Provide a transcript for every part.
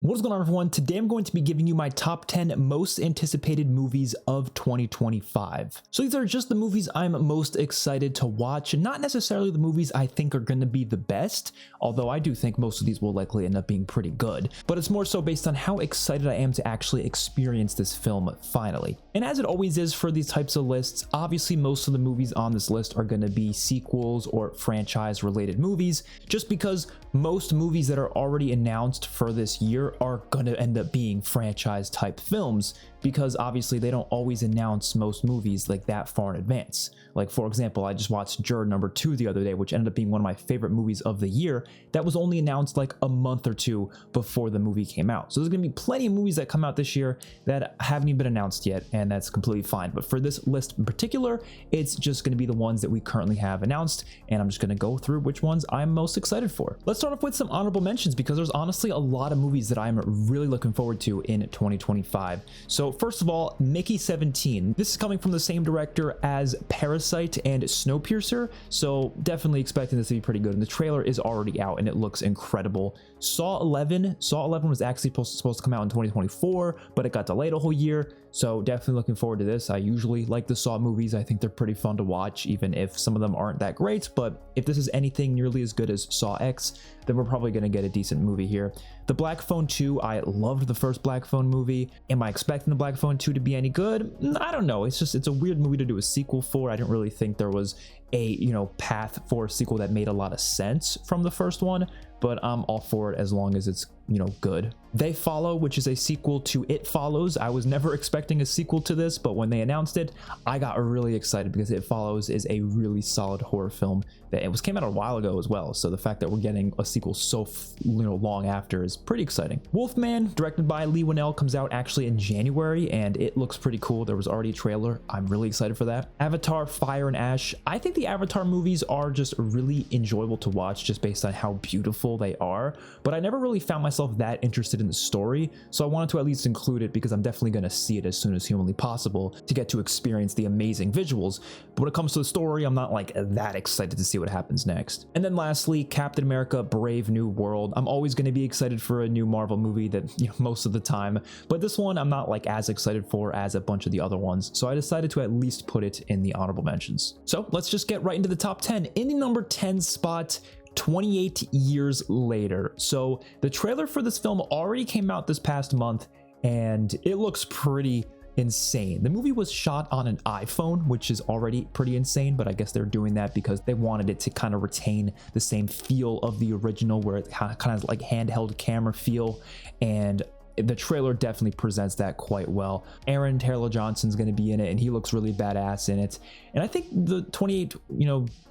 What is going on, everyone? Today I'm going to be giving you my top 10 most anticipated movies of 2025. So these are just the movies I'm most excited to watch, and not necessarily the movies I think are going to be the best, although I do think most of these will likely end up being pretty good. But it's more so based on how excited I am to actually experience this film finally. And as it always is for these types of lists, obviously most of the movies on this list are going to be sequels or franchise-related movies, just because most movies that are already announced for this year are going to end up being franchise type films, because obviously they don't always announce most movies like that far in advance. Like, for example, I just watched Juror number 2 the other day, which ended up being one of my favorite movies of the year. That was only announced like a month or two before the movie came out. So there's going to be plenty of movies that come out this year that haven't even been announced yet, and that's completely fine. But for this list in particular, it's just going to be the ones that we currently have announced, and I'm just going to go through which ones I'm most excited for. Let's start off with some honorable mentions, because there's honestly a lot of movies that I'm really looking forward to in 2025. So first of all, Mickey 17. This is coming from the same director as Parasite and Snowpiercer, so definitely expecting this to be pretty good. And the trailer is already out and it looks incredible. Saw 11 was actually supposed to come out in 2024, but it got delayed a whole year. So definitely looking forward to this. I usually like the Saw movies. I think they're pretty fun to watch, even if some of them aren't that great. But if this is anything nearly as good as Saw X, then we're probably going to get a decent movie here. The Black Phone 2, I loved the first Black Phone movie. Am I expecting the Black Phone 2 to be any good? I don't know. It's a weird movie to do a sequel for. I didn't really think there was a, path for a sequel that made a lot of sense from the first one, but I'm all for it as long as it's, good. They Follow, which is a sequel to It Follows. I was never expecting a sequel to this, but when they announced it, I got really excited, because It Follows is a really solid horror film that came out a while ago as well. So the fact that we're getting a sequel so long after is pretty exciting. Wolfman, directed by Leigh Whannell, comes out actually in January, and it looks pretty cool. There was already a trailer. I'm really excited for that. Avatar: Fire and Ash. I think the Avatar movies are just really enjoyable to watch, just based on how beautiful they are, but I never really found myself that interested in the story, so I wanted to at least include it, because I'm definitely going to see it as soon as humanly possible to get to experience the amazing visuals. But when it comes to the story, I'm not like that excited to see what happens next. And then lastly, Captain America: Brave New World. I'm always going to be excited for a new Marvel movie, that most of the time, but this one I'm not like as excited for as a bunch of the other ones, so I decided to at least put it in the honorable mentions. So let's just get right into the top 10. In the number 10 spot, 28 Years Later. So the trailer for this film already came out this past month, and it looks pretty insane. The movie was shot on an iPhone, which is already pretty insane, but I guess they're doing that because they wanted it to kind of retain the same feel of the original, where it kind of like handheld camera feel, and the trailer definitely presents that quite well. Aaron Taylor Johnson's going to be in it, and he looks really badass in it. And I think the 28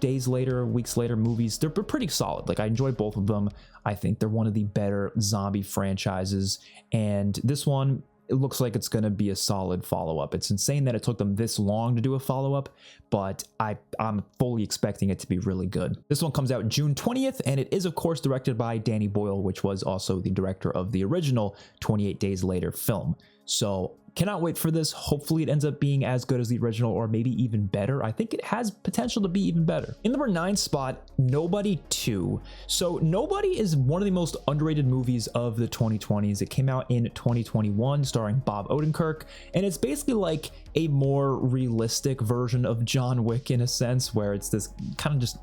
days later, weeks later movies, they're pretty solid. Like, I enjoy both of them. I think they're one of the better zombie franchises, and this one, it looks like it's going to be a solid follow-up. It's insane that it took them this long to do a follow-up, but I'm fully expecting it to be really good. This one comes out June 20th, and it is, of course, directed by Danny Boyle, which was also the director of the original 28 Days Later film. So cannot wait for this. Hopefully it ends up being as good as the original, or maybe even better. I think it has potential to be even better. In number 9 spot, Nobody 2. So Nobody is one of the most underrated movies of the 2020s. It came out in 2021, starring Bob Odenkirk, and it's basically like a more realistic version of John Wick, in a sense, where it's this kind of just,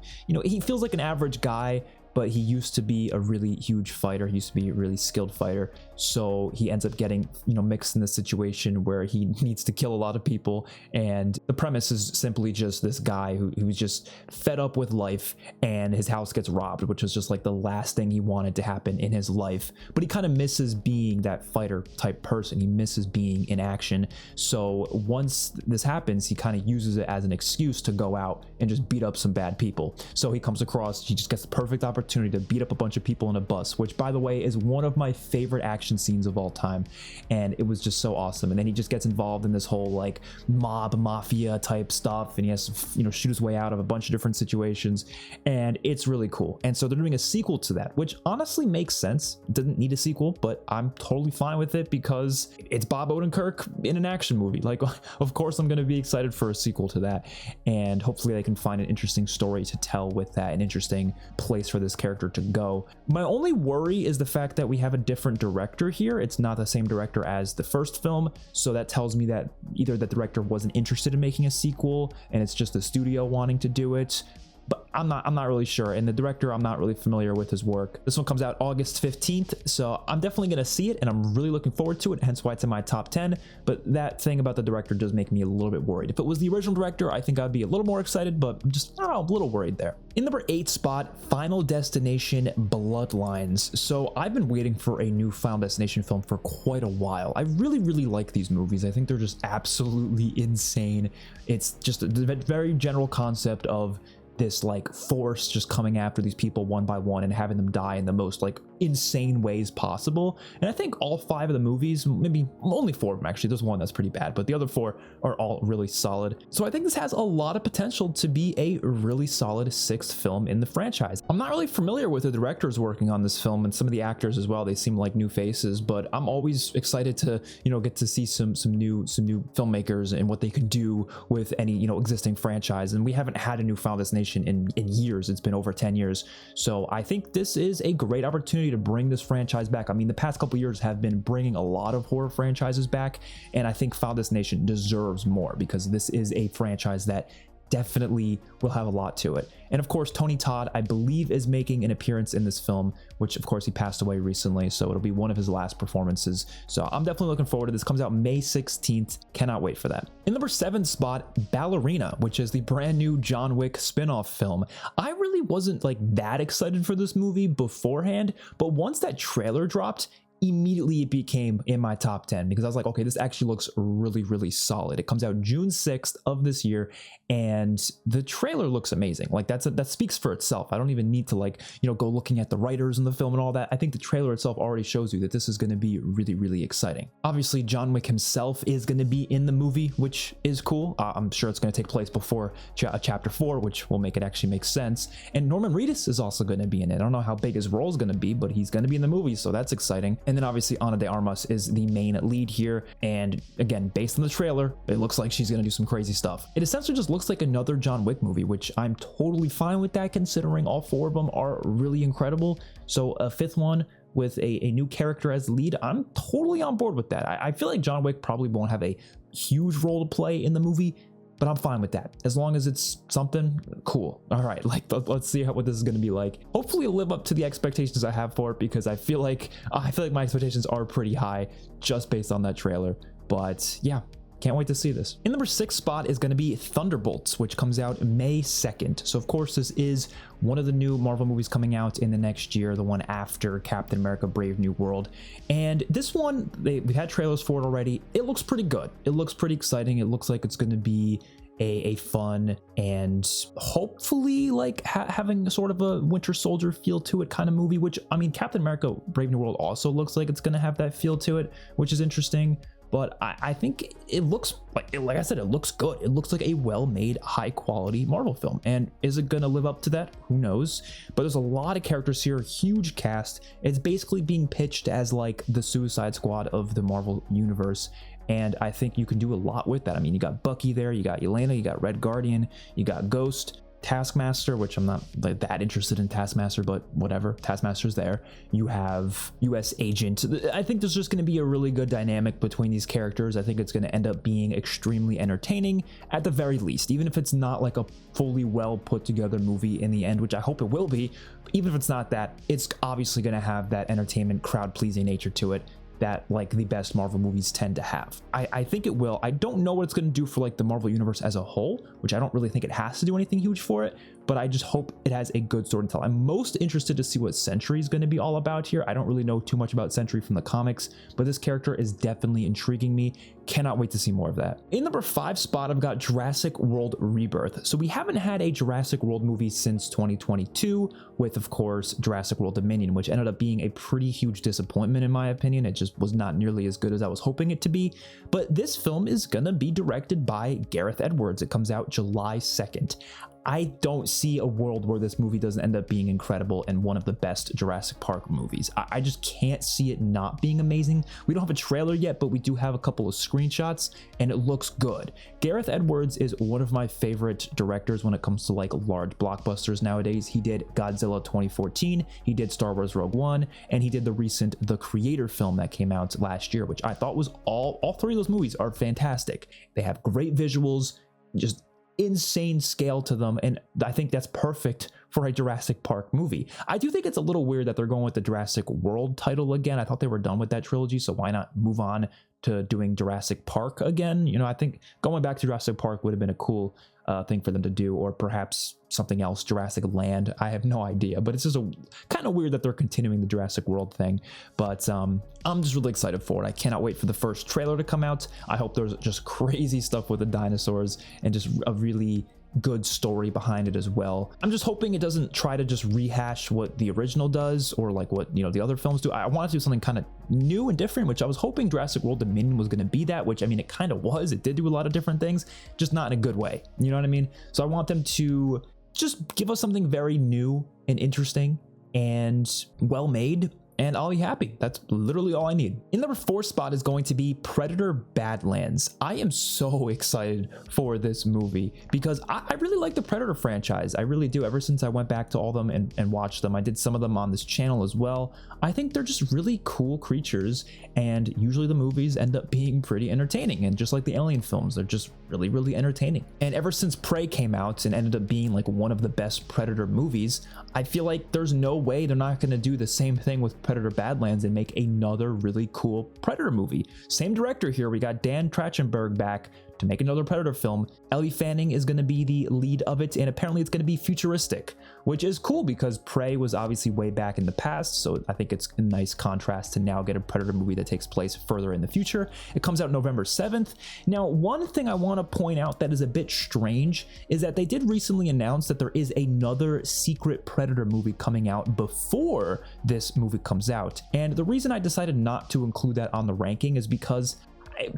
he feels like an average guy, but he used to be a really huge fighter. He used to be a really skilled fighter. So he ends up getting, mixed in this situation where he needs to kill a lot of people. And the premise is simply just this guy who's just fed up with life, and his house gets robbed, which is just like the last thing he wanted to happen in his life. But he kind of misses being that fighter type person. He misses being in action. So once this happens, he kind of uses it as an excuse to go out and just beat up some bad people. So he just gets the perfect opportunity to beat up a bunch of people in a bus, which, by the way, is one of my favorite action scenes of all time, and it was just so awesome. And then he just gets involved in this whole like mafia type stuff, and he has to shoot his way out of a bunch of different situations, and it's really cool. And so they're doing a sequel to that, which honestly makes sense. It doesn't need a sequel, but I'm totally fine with it because it's Bob Odenkirk in an action movie. Like, of course I'm going to be excited for a sequel to that, and hopefully they can find an interesting story to tell with that, an interesting place for this character to go. My only worry is the fact that we have a different director director here. It's not the same director as the first film, so that tells me that either the director wasn't interested in making a sequel and it's just the studio wanting to do it, but I'm not really sure. And the director, I'm not really familiar with his work. This one comes out August 15th, so I'm definitely gonna see it and I'm really looking forward to it, hence why it's in my top 10. But that thing about the director does make me a little bit worried. If it was the original director, I think I'd be a little more excited, but I'm just, I don't know, a little worried there. In number 8 spot, Final Destination Bloodlines. So I've been waiting for a new Final Destination film for quite a while. I really like these movies. I think they're just absolutely insane. It's just a very general concept of this like force just coming after these people one by one and having them die in the most like insane ways possible. And I think all 5 of the movies, maybe only 4 of them actually, there's one that's pretty bad, but the other 4 are all really solid. So I think this has a lot of potential to be a really solid 6th film in the franchise. I'm not really familiar with the directors working on this film and some of the actors as well. They seem like new faces, but I'm always excited to, you know, get to see some new filmmakers and what they can do with any, you know, existing franchise. And we haven't had a new Final Destination in years. It's been over 10 years. So I think this is a great opportunity to bring this franchise back. I mean, the past couple years have been bringing a lot of horror franchises back, and I think Final Destination deserves more because this is a franchise that definitely will have a lot to it. And of course, Tony Todd, I believe, is making an appearance in this film, which of course he passed away recently, so it'll be one of his last performances. So I'm definitely looking forward to this. Comes out May 16th. Cannot wait for that. In number 7 spot, Ballerina, which is the brand new John Wick spin-off film. I really wasn't like that excited for this movie beforehand, but once that trailer dropped, immediately it became in my top 10 because I was like, okay, this actually looks really solid. It comes out June 6th of this year and the trailer looks amazing. Like that speaks for itself. I don't even need to like, you know, go looking at the writers in the film and all that. I think the trailer itself already shows you that this is going to be really exciting. Obviously, John Wick himself is going to be in the movie, which is cool. I'm sure it's going to take place before chapter 4, which will make it actually make sense. And Norman Reedus is also going to be in it. I don't know how big his role is going to be, but he's going to be in the movie, so that's exciting. And then obviously Ana de Armas is the main lead here. And again, based on the trailer, it looks like she's going to do some crazy stuff. It essentially just looks like another John Wick movie, which I'm totally fine with that considering all 4 of them are really incredible. So a 5th one with a new character as lead, I'm totally on board with that. I feel like John Wick probably won't have a huge role to play in the movie, but I'm fine with that. As long as it's something cool. All right, like let's see what this is going to be like. Hopefully it'll live up to the expectations I have for it because I feel like my expectations are pretty high just based on that trailer. But yeah, can't wait to see this. In number 6 spot is going to be Thunderbolts, which comes out May 2nd. So of course this is one of the new Marvel movies coming out in the next year, the one after Captain America Brave New World. And this one, we've had trailers for it already. It looks pretty good. It looks pretty exciting. It looks like it's going to be a fun and hopefully like having sort of a Winter Soldier feel to it kind of movie, which I mean, Captain America Brave New World also looks like it's going to have that feel to it, which is interesting. But I think it looks like I said, it looks good. It looks like a well-made, high-quality Marvel film. And is it going to live up to that? Who knows? But there's a lot of characters here, huge cast. It's basically being pitched as like the Suicide Squad of the Marvel universe. And I think you can do a lot with that. I mean, you got Bucky there, you got Yelena, you got Red Guardian, you got Ghost, Taskmaster, which I'm not like that interested in Taskmaster, but whatever, Taskmaster's there. You have US Agent. I think there's just going to be a really good dynamic between these characters. I think it's going to end up being extremely entertaining at the very least, even if it's not like a fully well put together movie in the end, which I hope it will be. Even if it's not that, it's obviously going to have that entertainment, crowd pleasing nature to it that like the best Marvel movies tend to have. I think it will. I don't know what it's going to do for like the Marvel universe as a whole, which I don't really think it has to do anything huge for it, but I just hope it has a good story to tell. I'm most interested to see what Sentry is going to be all about here. I don't really know too much about Sentry from the comics, but this character is definitely intriguing me. Cannot wait to see more of that. In number 5 spot, I've got Jurassic World Rebirth. So we haven't had a Jurassic World movie since 2022 with, of course, Jurassic World Dominion, which ended up being a pretty huge disappointment in my opinion. It just was not nearly as good as I was hoping it to be. But this film is gonna be directed by Gareth Edwards. It comes out July 2nd. I don't see a world where this movie doesn't end up being incredible and one of the best Jurassic Park movies. I just can't see it not being amazing. We don't have a trailer yet, but we do have a couple of screenshots and it looks good. Gareth Edwards is one of my favorite directors when it comes to like large blockbusters nowadays. He did Godzilla 2014, he did Star Wars Rogue One, and he did the recent The Creator film that came out last year, which I thought was all three of those movies are fantastic. They have great visuals, just insane scale to them, and I think that's perfect for a Jurassic Park movie. I do think it's a little weird that they're going with the Jurassic World title again. I thought they were done with that trilogy, so why not move on to doing Jurassic Park again? You know, I think going back to Jurassic Park would have been a cool thing for them to do, or perhaps something else, Jurassic Land. I have no idea, but it's just a kind of weird that they're continuing the Jurassic World thing. But I'm just really excited for it. I cannot wait for the first trailer to come out. I hope there's just crazy stuff with the dinosaurs and just a really good story behind it as well. I'm just hoping it doesn't try to just rehash what the original does, or like what, you know, the other films do. I want to do something kind of new and different, which I was hoping Jurassic World Dominion was going to be that, which I mean, it kind of was. It did do a lot of different things, just not in a good way. You know what I mean? So I want them to just give us something very new and interesting and well made, and I'll be happy. That's literally all I need. In the number 4 spot is going to be Predator Badlands. I am so excited for this movie because I really like the Predator franchise. I really do. Ever since I went back to all of them and watched them, I did some of them on this channel as well. I think they're just really cool creatures, and usually the movies end up being pretty entertaining. And just like the Alien films, they're just really, really entertaining. And ever since Prey came out and ended up being like one of the best Predator movies, I feel like there's no way they're not going to do the same thing with Predator Badlands and make another really cool Predator movie. Same director here. We got Dan Trachtenberg back to make another Predator film. Ellie Fanning is going to be the lead of it, and apparently it's going to be futuristic, which is cool because Prey was obviously way back in the past, so I think it's a nice contrast to now get a Predator movie that takes place further in the future. It comes out November 7th. Now, one thing I want to point out that is a bit strange is that they did recently announce that there is another secret Predator movie coming out before this movie comes out, and the reason I decided not to include that on the ranking is because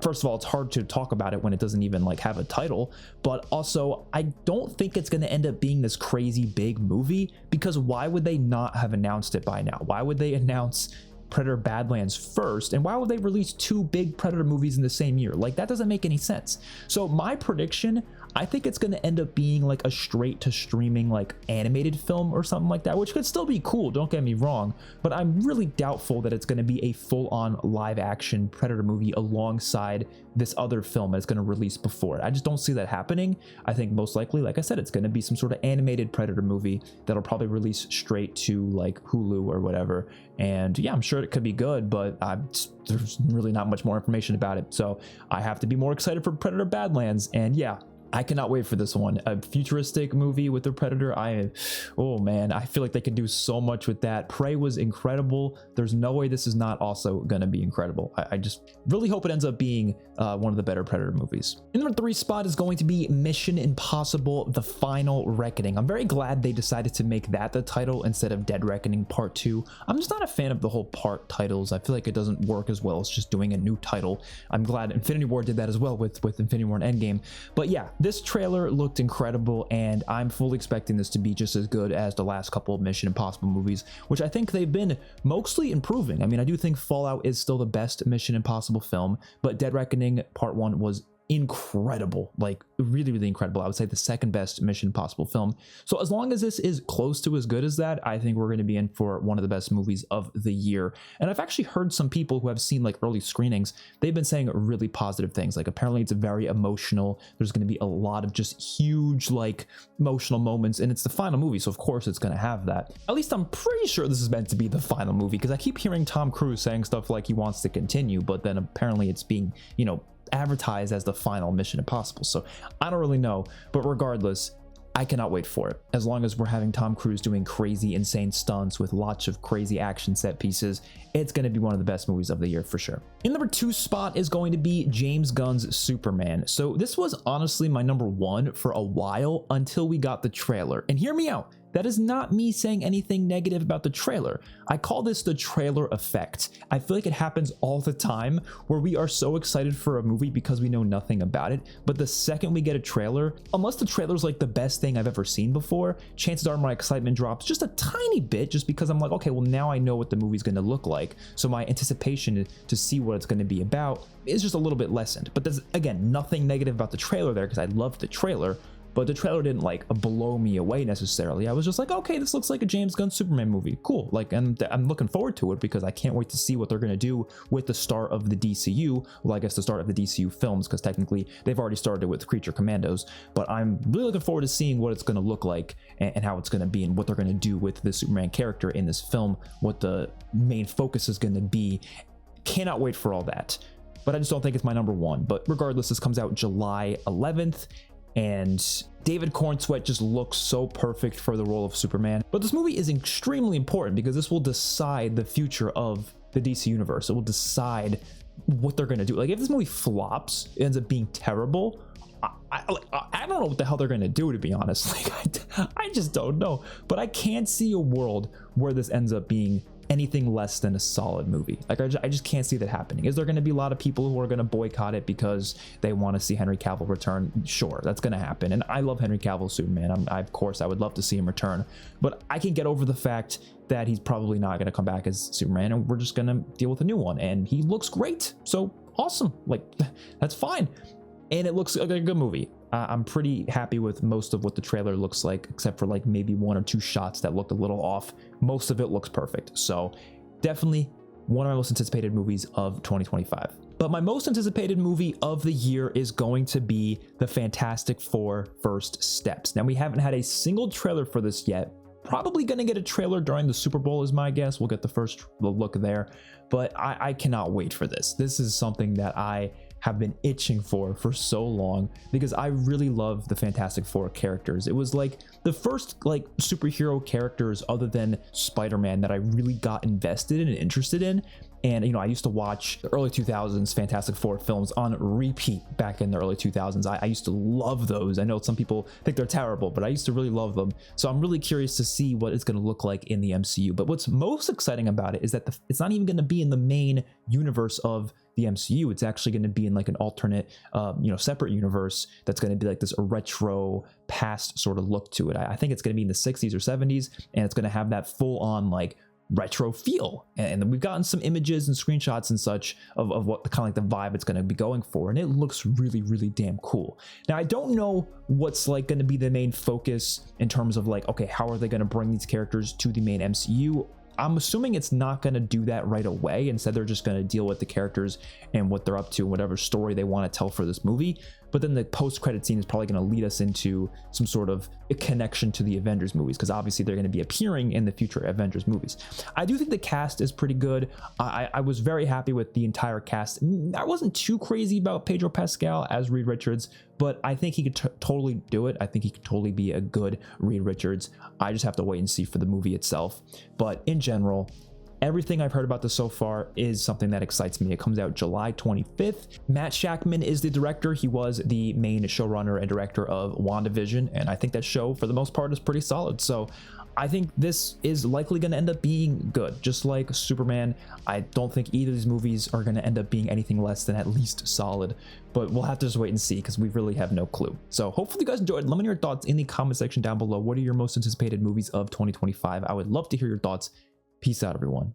first of all, it's hard to talk about it when it doesn't even like have a title, but also I don't think it's going to end up being this crazy big movie, because why would they not have announced it by now? Why would they announce Predator Badlands first, and why would they release 2 big Predator movies in the same year? Like, that doesn't make any sense. So my prediction, I think it's going to end up being like a straight to streaming like animated film or something like that, which could still be cool, don't get me wrong, but I'm really doubtful that it's going to be a full-on live action Predator movie alongside this other film that's going to release before it. I just don't see that happening. I think most likely, like I said, it's going to be some sort of animated Predator movie that'll probably release straight to like Hulu or whatever. And yeah, I'm sure it could be good, but there's really not much more information about it. So I have to be more excited for Predator Badlands. And yeah, I cannot wait for this one. A futuristic movie with the Predator. Oh man, I feel like they could do so much with that. Prey was incredible. There's no way this is not also gonna be incredible. I just really hope it ends up being one of the better Predator movies. In the number 3 spot is going to be Mission Impossible: The Final Reckoning. I'm very glad they decided to make that the title instead of Dead Reckoning Part 2. I'm just not a fan of the whole part titles. I feel like it doesn't work as well as just doing a new title. I'm glad Infinity War did that as well with Infinity War and Endgame. But yeah, this trailer looked incredible, and I'm fully expecting this to be just as good as the last couple of Mission Impossible movies, which I think they've been mostly improving. I mean, I do think Fallout is still the best Mission Impossible film, but Dead Reckoning Part 1 was incredible, like really, really incredible. I would say the second best Mission Impossible film. So as long as this is close to as good as that, I think we're going to be in for one of the best movies of the year. And I've actually heard some people who have seen like early screenings, they've been saying really positive things. Like apparently it's very emotional. There's going to be a lot of just huge like emotional moments, and it's the final movie, so of course it's going to have that. At least I'm pretty sure this is meant to be the final movie, because I keep hearing Tom Cruise saying stuff like he wants to continue, but then apparently it's being, you know, advertised as the final Mission Impossible. So I don't really know, but regardless, I cannot wait for it. As long as we're having Tom Cruise doing crazy, insane stunts with lots of crazy action set pieces, it's going to be one of the best movies of the year for sure. In number 2 spot is going to be James Gunn's Superman. So this was honestly my number 1 for a while until we got the trailer. And hear me out. that is not me saying anything negative about the trailer. I call this the trailer effect. I feel like it happens all the time where we are so excited for a movie because we know nothing about it, but the second we get a trailer, unless the trailer's like the best thing I've ever seen before, chances are my excitement drops just a tiny bit, just because I'm like, okay, well now I know what the movie's going to look like, so my anticipation to see what it's going to be about is just a little bit lessened. But there's, again, nothing negative about the trailer there, because I loved the trailer, but the trailer didn't like blow me away necessarily. I was just like, okay, this looks like a James Gunn Superman movie, cool. Like, and I'm looking forward to it because I can't wait to see what they're going to do with the start of the DCU. Well, I guess the start of the DCU films, because technically they've already started with Creature Commandos, but I'm really looking forward to seeing what it's going to look like and how it's going to be, and what they're going to do with the Superman character in this film, what the main focus is going to be. Cannot wait for all that. But I just don't think it's my number one. But regardless, this comes out July 11th. And David Cornsweet just looks so perfect for the role of Superman. But this movie is extremely important because this will decide the future of the DC universe. It will decide what they're going to do. Like, if this movie flops, it ends up being terrible, I don't know what the hell they're going to do, to be honest. Like, I just don't know. But I can't see a world where this ends up being anything less than a solid movie. Like, I just can't see that happening. Is there going to be a lot of people who are going to boycott it because they want to see Henry Cavill return? Sure, that's going to happen. And I love Henry Cavill Superman. Of course, I would love to see him return. But I can get over the fact that he's probably not going to come back as Superman, and we're just going to deal with a new one. And he looks great. So awesome. Like, that's fine. And it looks like a good movie. I'm pretty happy with most of what the trailer looks like, except for like maybe one or two shots that looked a little off. Most of it looks perfect. So definitely one of my most anticipated movies of 2025. But my most anticipated movie of the year is going to be The Fantastic Four: First Steps. Now, we haven't had a single trailer for this yet. Probably going to get a trailer during the Super Bowl is my guess. We'll get the first look there. But I cannot wait for this. This is something that I have been itching for so long, because I really love the Fantastic Four characters. It was like the first like superhero characters other than Spider-Man that I really got invested in and interested in. And, you know, I used to watch the early 2000s Fantastic Four films on repeat back in the early 2000s. I used to love those. I know some people think they're terrible, but I used to really love them. So I'm really curious to see what it's going to look like in the MCU. But what's most exciting about it is that it's not even going to be in the main universe of the MCU. It's actually going to be in like an alternate, separate universe that's going to be like this retro past sort of look to it. I think it's going to be in the 60s or 70s, and it's going to have that full on like retro feel, and we've gotten some images and screenshots and such of what kind of like the vibe it's going to be going for, and it looks really, really damn cool. Now, I don't know what's like going to be the main focus in terms of like, okay, how are they going to bring these characters to the main MCU? I'm assuming it's not going to do that right away. Instead, they're just going to deal with the characters and what they're up to and whatever story they want to tell for this movie. But then the post-credit scene is probably going to lead us into some sort of a connection to the Avengers movies, because obviously they're going to be appearing in the future Avengers movies. I do think the cast is pretty good. I was very happy with the entire cast. I wasn't too crazy about Pedro Pascal as Reed Richards, but I think he could totally do it. I think he could totally be a good Reed Richards. I just have to wait and see for the movie itself. But in general, everything I've heard about this so far is something that excites me. It comes out July 25th. Matt Shakman is the director. He was the main showrunner and director of WandaVision, and I think that show, for the most part, is pretty solid. So I think this is likely going to end up being good. Just like Superman, I don't think either of these movies are going to end up being anything less than at least solid, but we'll have to just wait and see, because we really have no clue. So hopefully you guys enjoyed. Let me know your thoughts in the comment section down below. What are your most anticipated movies of 2025? I would love to hear your thoughts. Peace out, everyone.